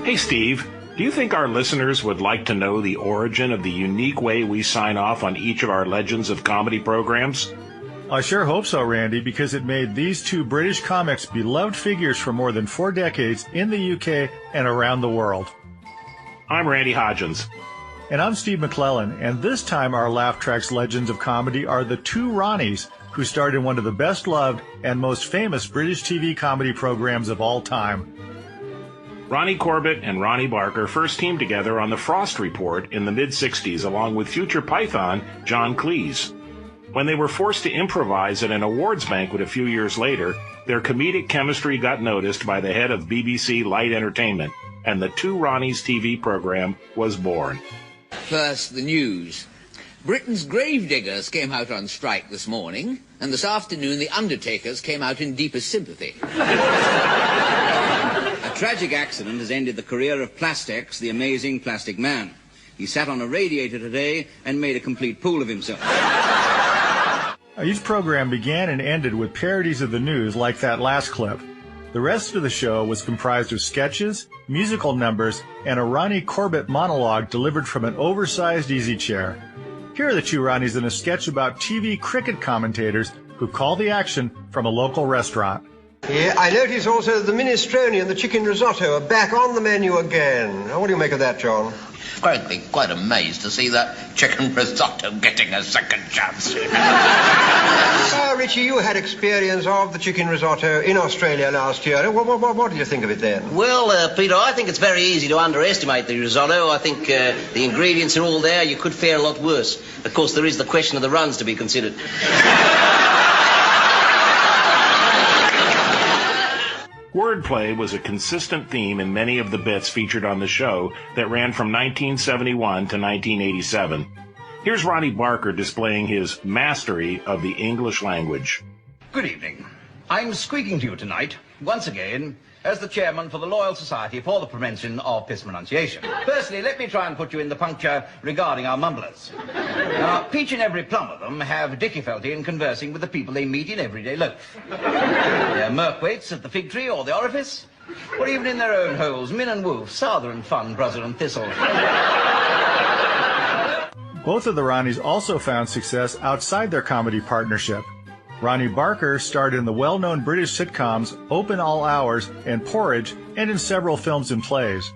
Hey, Steve, do you think our listeners would like to know the origin of the unique way we sign off on each of our Legends of Comedy programs? I sure hope so, Randy, because it made these two British comics beloved figures for more than 4 decades in the UK and around the world. I'm Randy Hodgins. And I'm Steve McClellan, and this time our Laugh Track's Legends of Comedy are the Two Ronnies, who starred in one of the best-loved and most famous British TV comedy programs of all time. Ronnie Corbett and Ronnie Barker first teamed together on The Frost Report in the mid-'60s along with future Python John Cleese. When they were forced to improvise at an awards banquet a few years later, their comedic chemistry got noticed by the head of BBC Light Entertainment, and the Two Ronnies TV program was born. First, the news. Britain's gravediggers came out on strike this morning, and this afternoon the undertakers came out in deepest sympathy. A tragic accident has ended the career of Plastex, the amazing plastic man. He sat on a radiator today and made a complete fool of himself. Each program began and ended with parodies of the news like that last clip. The rest of the show was comprised of sketches, musical numbers, and a Ronnie Corbett monologue delivered from an oversized easy chair. Here are the Two Ronnies in a sketch about TV cricket commentators who call the action from a local restaurant. Yeah, I notice also that the minestrone and the chicken risotto are back on the menu again. What do you make of that, John? Frankly, quite amazed to see that chicken risotto getting a second chance. Richie, you had experience of the chicken risotto in Australia last year. What did you think of it then? Well, Peter, I think it's very easy to underestimate the risotto. I think the ingredients are all there. You could fare a lot worse. Of course, there is the question of the runs to be considered. Wordplay was a consistent theme in many of the bits featured on the show that ran from 1971 to 1987. Here's Ronnie Barker displaying his mastery of the English language. Good evening. I'm speaking to you tonight, once again, as the chairman for the Loyal Society for the Prevention of Mispronunciation. Firstly, let me try and put you in the puncture regarding our mumblers. Now, each and every plum of them have difficulty in conversing with the people they meet in everyday loaf. They're Merkwaits at the fig tree or the orifice, or even in their own holes, Min and Wolf, Souther and Fun, Brother and Thistle. Both of the Ronnies also found success outside their comedy partnership. Ronnie Barker starred in the well-known British sitcoms Open All Hours and Porridge, and in several films and plays.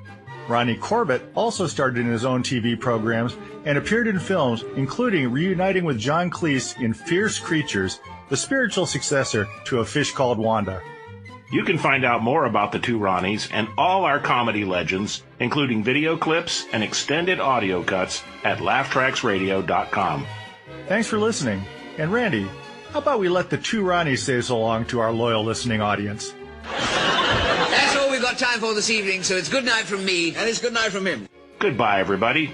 Ronnie Corbett also starred in his own TV programs and appeared in films, including reuniting with John Cleese in Fierce Creatures, the spiritual successor to A Fish Called Wanda. You can find out more about the Two Ronnies and all our comedy legends, including video clips and extended audio cuts at laughtracksradio.com. Thanks for listening. And Randy, how about we let the Two Ronnies say so long to our loyal listening audience? That's all we've got time for this evening, so it's good night from me, and it's good night from him. Goodbye, everybody.